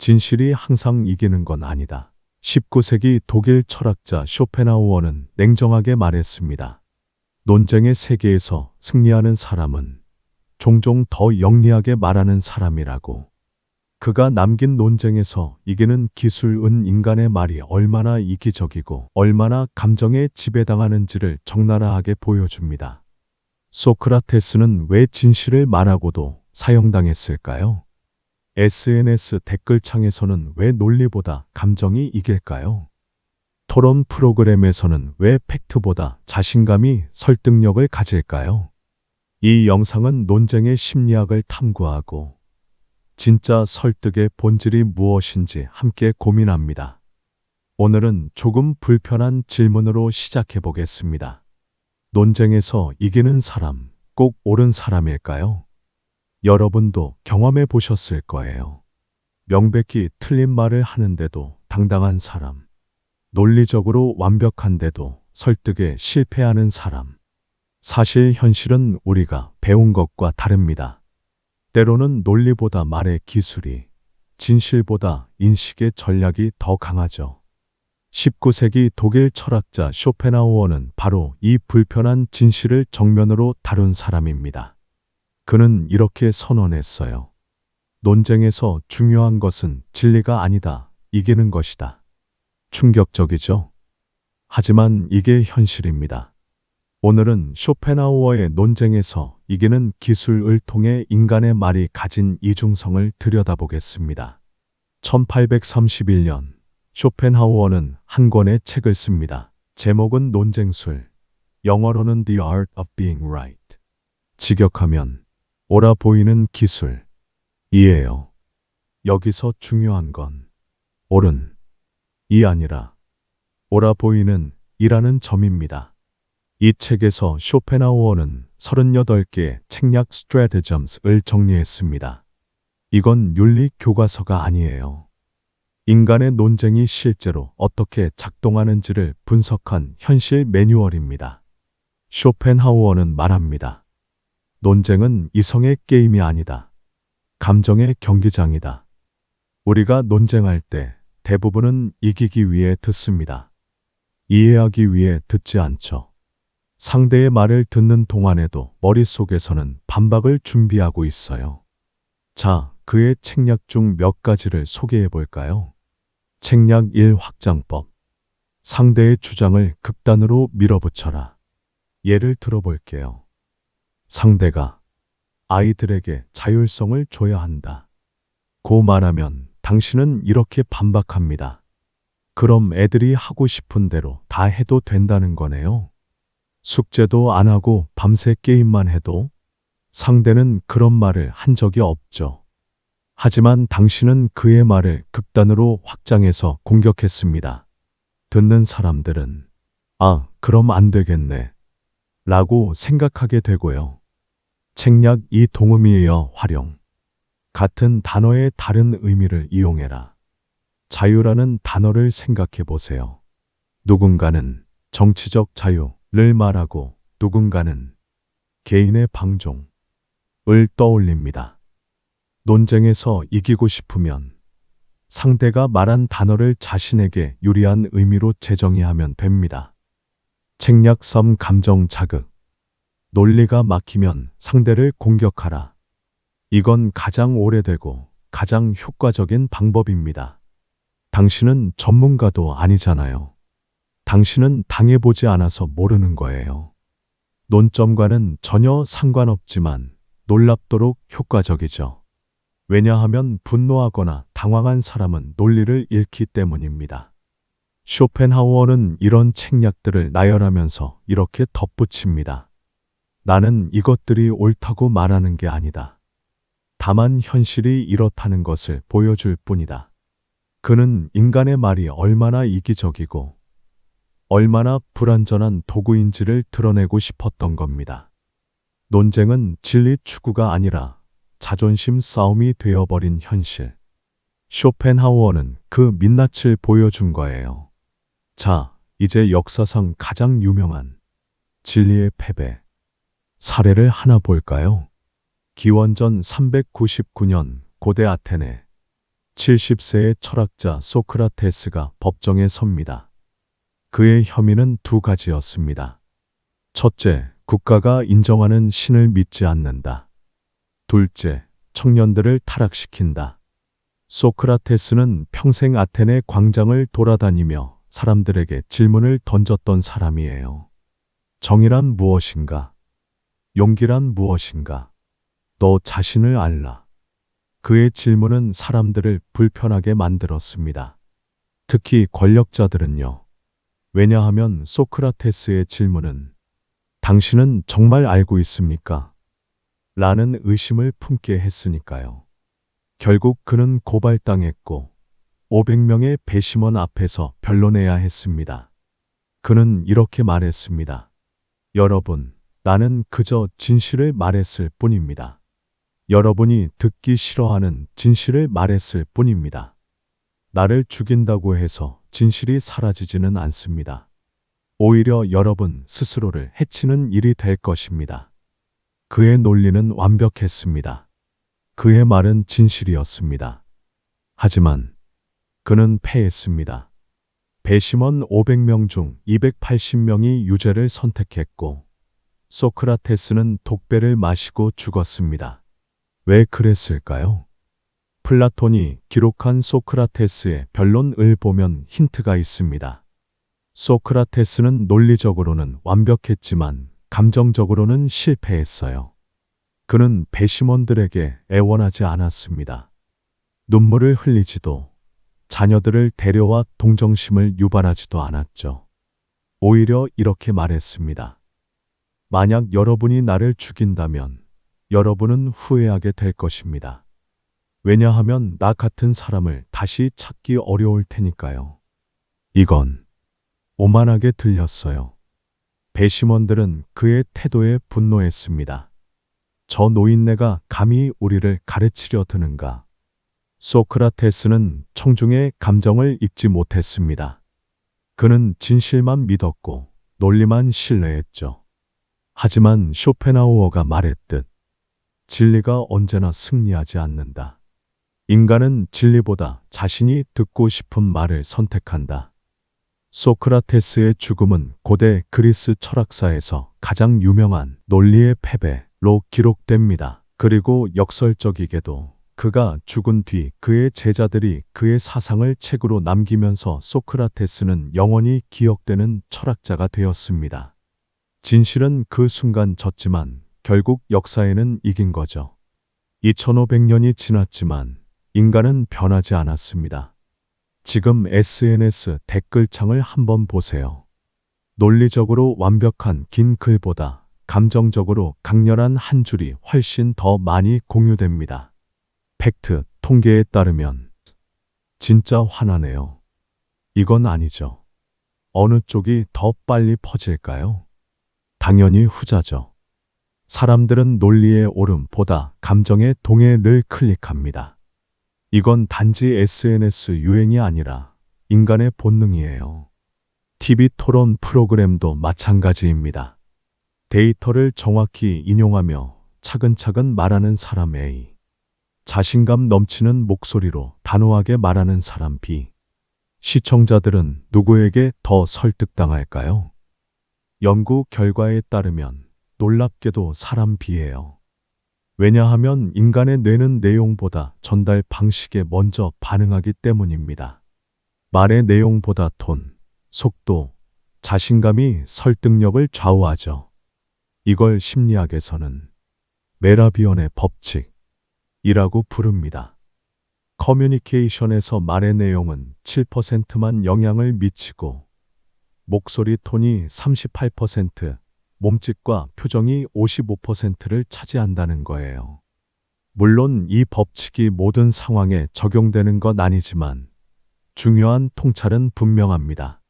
진실이 항상 이기는 건 아니다. 19세기 독일 철학자 쇼펜하우어는 냉정하게 말했습니다. 논쟁의 세계에서 승리하는 사람은 종종 더 영리하게 말하는 사람이라고. 그가 남긴 논쟁에서 이기는 기술은 인간의 말이 얼마나 이기적이고 얼마나 감정에 지배당하는지를 적나라하게 보여줍니다. 소크라테스는 왜 진실을 말하고도 사형당했을까요? SNS 댓글창에서는 왜 논리보다 감정이 이길까요? 토론 프로그램에서는 왜 팩트보다 자신감이 설득력을 가질까요? 이 영상은 논쟁의 심리학을 탐구하고 진짜 설득의 본질이 무엇인지 함께 고민합니다. 오늘은 조금 불편한 질문으로 시작해 보겠습니다. 논쟁에서 이기는 사람, 꼭 옳은 사람일까요? 여러분도 경험해 보셨을 거예요. 명백히 틀린 말을 하는데도 당당한 사람, 논리적으로 완벽한데도 설득에 실패하는 사람. 사실 현실은 우리가 배운 것과 다릅니다. 때로는 논리보다 말의 기술이, 진실보다 인식의 전략이 더 강하죠. 19세기 독일 철학자 쇼펜하우어는 바로 이 불편한 진실을 정면으로 다룬 사람입니다. 그는 이렇게 선언했어요. 논쟁에서 중요한 것은 진리가 아니다, 이기는 것이다. 충격적이죠? 하지만 이게 현실입니다. 오늘은 쇼펜하우어의 논쟁에서 이기는 기술을 통해 인간의 말이 가진 이중성을 들여다보겠습니다. 1831년 쇼펜하우어는 한 권의 책을 씁니다. 제목은 논쟁술, 영어로는 The Art of Being Right. 직역하면 옳아 보이는 기술 이에요. 여기서 중요한 건 옳은 이 아니라 옳아 보이는 이라는 점입니다. 이 책에서 쇼펜하우어는 38개의 책략 스트래테점스를 정리했습니다. 이건 윤리 교과서가 아니에요. 인간의 논쟁이 실제로 어떻게 작동하는지를 분석한 현실 매뉴얼입니다. 쇼펜하우어는 말합니다. 논쟁은 이성의 게임이 아니다. 감정의 경기장이다. 우리가 논쟁할 때 대부분은 이기기 위해 듣습니다. 이해하기 위해 듣지 않죠. 상대의 말을 듣는 동안에도 머릿속에서는 반박을 준비하고 있어요. 자, 그의 책략 중 몇 가지를 소개해 볼까요? 책략 1 확장법. 상대의 주장을 극단으로 밀어붙여라. 예를 들어볼게요. 상대가 아이들에게 자율성을 줘야 한다. 고 말하면 당신은 이렇게 반박합니다. 그럼 애들이 하고 싶은 대로 다 해도 된다는 거네요. 숙제도 안 하고 밤새 게임만 해도? 상대는 그런 말을 한 적이 없죠. 하지만 당신은 그의 말을 극단으로 확장해서 공격했습니다. 듣는 사람들은 아, 그럼 안 되겠네 라고 생각하게 되고요. 책략 2 동의어 활용. 같은 단어의 다른 의미를 이용해라. 자유라는 단어를 생각해 보세요. 누군가는 정치적 자유를 말하고 누군가는 개인의 방종을 떠올립니다. 논쟁에서 이기고 싶으면 상대가 말한 단어를 자신에게 유리한 의미로 재정의하면 됩니다. 책략 3 감정 자극. 논리가 막히면 상대를 공격하라. 이건 가장 오래되고 가장 효과적인 방법입니다. 당신은 전문가도 아니잖아요. 당신은 당해보지 않아서 모르는 거예요. 논점과는 전혀 상관없지만 놀랍도록 효과적이죠. 왜냐하면 분노하거나 당황한 사람은 논리를 잃기 때문입니다. 쇼펜하우어는 이런 책략들을 나열하면서 이렇게 덧붙입니다. 나는 이것들이 옳다고 말하는 게 아니다. 다만 현실이 이렇다는 것을 보여줄 뿐이다. 그는 인간의 말이 얼마나 이기적이고 얼마나 불완전한 도구인지를 드러내고 싶었던 겁니다. 논쟁은 진리 추구가 아니라 자존심 싸움이 되어버린 현실. 쇼펜하우어는 그 민낯을 보여준 거예요. 자, 이제 역사상 가장 유명한 진리의 패배 사례를 하나 볼까요? 기원전 399년 고대 아테네. 70세의 철학자 소크라테스가 법정에 섭니다. 그의 혐의는 두 가지였습니다. 첫째, 국가가 인정하는 신을 믿지 않는다. 둘째, 청년들을 타락시킨다. 소크라테스는 평생 아테네 광장을 돌아다니며 사람들에게 질문을 던졌던 사람이에요. 정의란 무엇인가? 용기란 무엇인가? 너 자신을 알라. 그의 질문은 사람들을 불편하게 만들었습니다. 특히 권력자들은요. 왜냐하면 소크라테스의 질문은 당신은 정말 알고 있습니까? 라는 의심을 품게 했으니까요. 결국 그는 고발당했고 500명의 배심원 앞에서 변론해야 했습니다. 그는 이렇게 말했습니다. 여러분, 나는 그저 진실을 말했을 뿐입니다. 여러분이 듣기 싫어하는 진실을 말했을 뿐입니다. 나를 죽인다고 해서 진실이 사라지지는 않습니다. 오히려 여러분 스스로를 해치는 일이 될 것입니다. 그의 논리는 완벽했습니다. 그의 말은 진실이었습니다. 하지만 그는 패했습니다. 배심원 500명 중 280명이 유죄를 선택했고 소크라테스는 독배를 마시고 죽었습니다. 왜 그랬을까요? 플라톤이 기록한 소크라테스의 변론을 보면 힌트가 있습니다. 소크라테스는 논리적으로는 완벽했지만 감정적으로는 실패했어요. 그는 배심원들에게 애원하지 않았습니다. 눈물을 흘리지도 자녀들을 데려와 동정심을 유발하지도 않았죠. 오히려 이렇게 말했습니다. 만약 여러분이 나를 죽인다면 여러분은 후회하게 될 것입니다. 왜냐하면 나 같은 사람을 다시 찾기 어려울 테니까요. 이건 오만하게 들렸어요. 배심원들은 그의 태도에 분노했습니다. 저 노인네가 감히 우리를 가르치려 드는가? 소크라테스는 청중의 감정을 읽지 못했습니다. 그는 진실만 믿었고 논리만 신뢰했죠. 하지만 쇼펜하우어가 말했듯 진리가 언제나 승리하지 않는다. 인간은 진리보다 자신이 듣고 싶은 말을 선택한다. 소크라테스의 죽음은 고대 그리스 철학사에서 가장 유명한 논리의 패배로 기록됩니다. 그리고 역설적이게도 그가 죽은 뒤 그의 제자들이 그의 사상을 책으로 남기면서 소크라테스는 영원히 기억되는 철학자가 되었습니다. 진실은 그 순간 졌지만 결국 역사에는 이긴 거죠. 2500년이 지났지만 인간은 변하지 않았습니다. 지금 SNS 댓글창을 한번 보세요. 논리적으로 완벽한 긴 글보다 감정적으로 강렬한 한 줄이 훨씬 더 많이 공유됩니다. 팩트, 통계에 따르면 진짜 화나네요. 이건 아니죠. 어느 쪽이 더 빨리 퍼질까요? 당연히 후자죠. 사람들은 논리의 옳음보다 감정의 동해를 클릭합니다. 이건 단지 SNS 유행이 아니라 인간의 본능이에요. TV 토론 프로그램도 마찬가지입니다. 데이터를 정확히 인용하며 차근차근 말하는 사람 A. 자신감 넘치는 목소리로 단호하게 말하는 사람 B. 시청자들은 누구에게 더 설득당할까요? 연구 결과에 따르면 놀랍게도 사람 B예요. 왜냐하면 인간의 뇌는 내용보다 전달 방식에 먼저 반응하기 때문입니다. 말의 내용보다 톤, 속도, 자신감이 설득력을 좌우하죠. 이걸 심리학에서는 메라비언의 법칙이라고 부릅니다. 커뮤니케이션에서 말의 내용은 7%만 영향을 미치고 목소리 톤이 38%, 몸짓과 표정이 55%를 차지한다는 거예요. 물론 이 법칙이 모든 상황에 적용되는 건 아니지만 중요한 통찰은 분명합니다.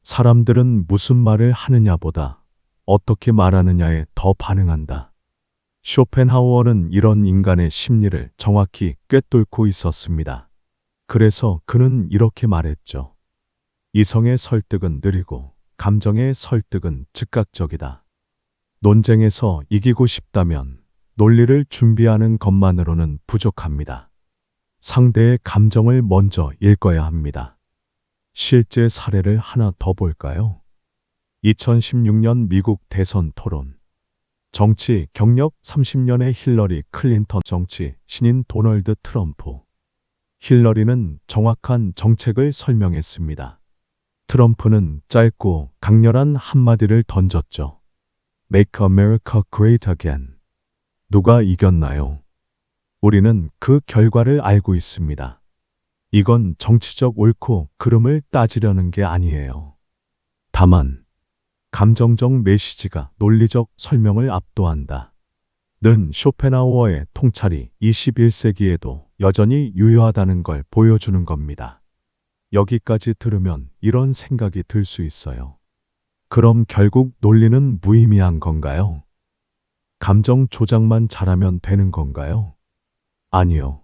사람들은 무슨 말을 하느냐보다 어떻게 말하느냐에 더 반응한다. 쇼펜하우어는 이런 인간의 심리를 정확히 꿰뚫고 있었습니다. 그래서 그는 이렇게 말했죠. 이성의 설득은 느리고 감정의 설득은 즉각적이다. 논쟁에서 이기고 싶다면 논리를 준비하는 것만으로는 부족합니다. 상대의 감정을 먼저 읽어야 합니다. 실제 사례를 하나 더 볼까요? 2016년 미국 대선 토론. 정치 경력 30년의 힐러리 클린턴, 정치 신인 도널드 트럼프. 힐러리는 정확한 정책을 설명했습니다. 트럼프는 짧고 강렬한 한마디를 던졌죠. Make America Great Again. 누가 이겼나요? 우리는 그 결과를 알고 있습니다. 이건 정치적 옳고 그름을 따지려는 게 아니에요. 다만 감정적 메시지가 논리적 설명을 압도한다. 는 쇼펜하우어의 통찰이 21세기에도 여전히 유효하다는 걸 보여주는 겁니다. 여기까지 들으면 이런 생각이 들 수 있어요. 그럼 결국 논리는 무의미한 건가요? 감정 조작만 잘하면 되는 건가요? 아니요.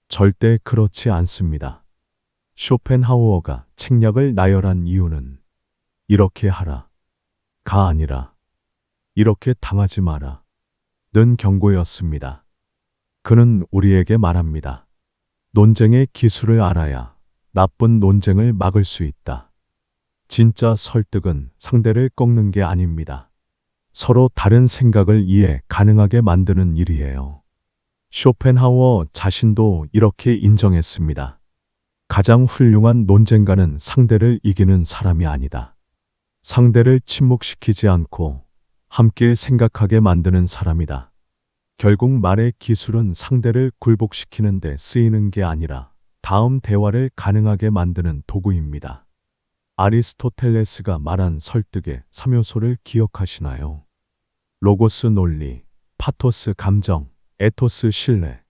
절대 그렇지 않습니다. 쇼펜하우어가 책략을 나열한 이유는 이렇게 하라. 가 아니라 이렇게 당하지 마라. 는 경고였습니다. 그는 우리에게 말합니다. 논쟁의 기술을 알아야 나쁜 논쟁을 막을 수 있다. 진짜 설득은 상대를 꺾는 게 아닙니다. 서로 다른 생각을 이해 가능하게 만드는 일이에요. 쇼펜하우어 자신도 이렇게 인정했습니다. 가장 훌륭한 논쟁가는 상대를 이기는 사람이 아니다. 상대를 침묵시키지 않고 함께 생각하게 만드는 사람이다. 결국 말의 기술은 상대를 굴복시키는 데 쓰이는 게 아니라 다음 대화를 가능하게 만드는 도구입니다. 아리스토텔레스가 말한 설득의 3요소를 기억하시나요? 로고스 논리, 파토스 감정, 에토스 신뢰.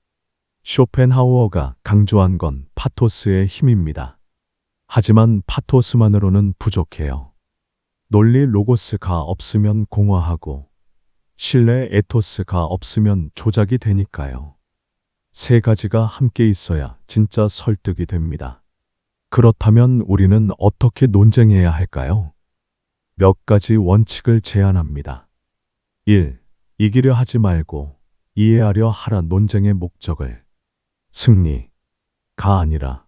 쇼펜하우어가 강조한 건 파토스의 힘입니다. 하지만 파토스만으로는 부족해요. 논리 로고스가 없으면 공허하고 신뢰 에토스가 없으면 조작이 되니까요. 세 가지가 함께 있어야 진짜 설득이 됩니다. 그렇다면 우리는 어떻게 논쟁해야 할까요? 몇 가지 원칙을 제안합니다. 1. 이기려 하지 말고 이해하려 하라. 논쟁의 목적을 승리가 아니라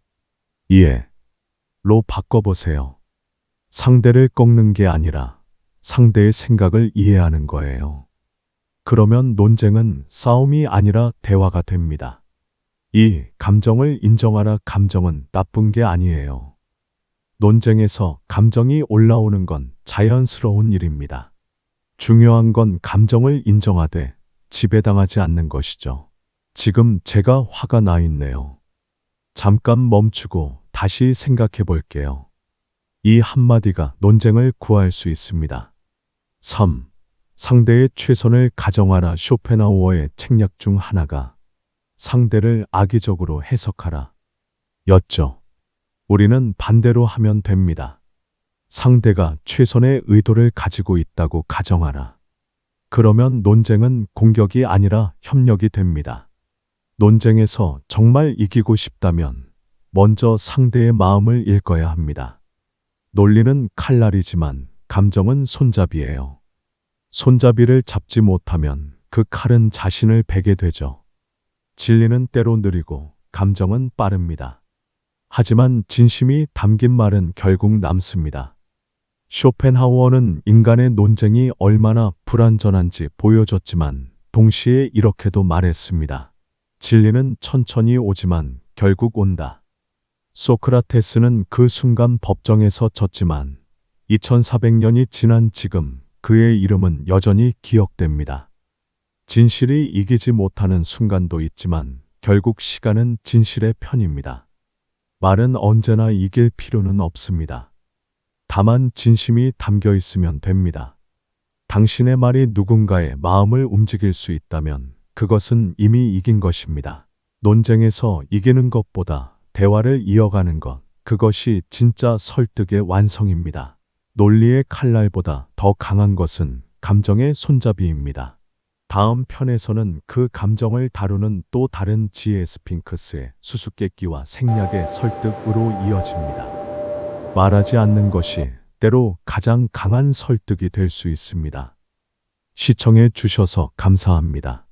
이해로 바꿔보세요. 상대를 꺾는 게 아니라 상대의 생각을 이해하는 거예요. 그러면 논쟁은 싸움이 아니라 대화가 됩니다. 2. 감정을 인정하라. 감정은 나쁜 게 아니에요. 논쟁에서 감정이 올라오는 건 자연스러운 일입니다. 중요한 건 감정을 인정하되 지배당하지 않는 것이죠. 지금 제가 화가 나 있네요. 잠깐 멈추고 다시 생각해 볼게요. 이 한마디가 논쟁을 구할 수 있습니다. 3. 상대의 최선을 가정하라. 쇼펜하우어의 책략 중 하나가 상대를 악의적으로 해석하라 였죠. 우리는 반대로 하면 됩니다. 상대가 최선의 의도를 가지고 있다고 가정하라. 그러면 논쟁은 공격이 아니라 협력이 됩니다. 논쟁에서 정말 이기고 싶다면 먼저 상대의 마음을 읽어야 합니다. 논리는 칼날이지만 감정은 손잡이예요. 손잡이를 잡지 못하면 그 칼은 자신을 베게 되죠. 진리는 때로 느리고 감정은 빠릅니다. 하지만 진심이 담긴 말은 결국 남습니다. 쇼펜하우어는 인간의 논쟁이 얼마나 불완전한지 보여줬지만 동시에 이렇게도 말했습니다. 진리는 천천히 오지만 결국 온다. 소크라테스는 그 순간 법정에서 졌지만 2400년이 지난 지금 그의 이름은 여전히 기억됩니다. 진실이 이기지 못하는 순간도 있지만 결국 시간은 진실의 편입니다. 말은 언제나 이길 필요는 없습니다. 다만 진심이 담겨 있으면 됩니다. 당신의 말이 누군가의 마음을 움직일 수 있다면 그것은 이미 이긴 것입니다. 논쟁에서 이기는 것보다 대화를 이어가는 것, 그것이 진짜 설득의 완성입니다. 논리의 칼날보다 더 강한 것은 감정의 손잡이입니다. 다음 편에서는 그 감정을 다루는 또 다른 지혜 스핑크스의 수수께끼와 생략의 설득으로 이어집니다. 말하지 않는 것이 때로 가장 강한 설득이 될 수 있습니다. 시청해 주셔서 감사합니다.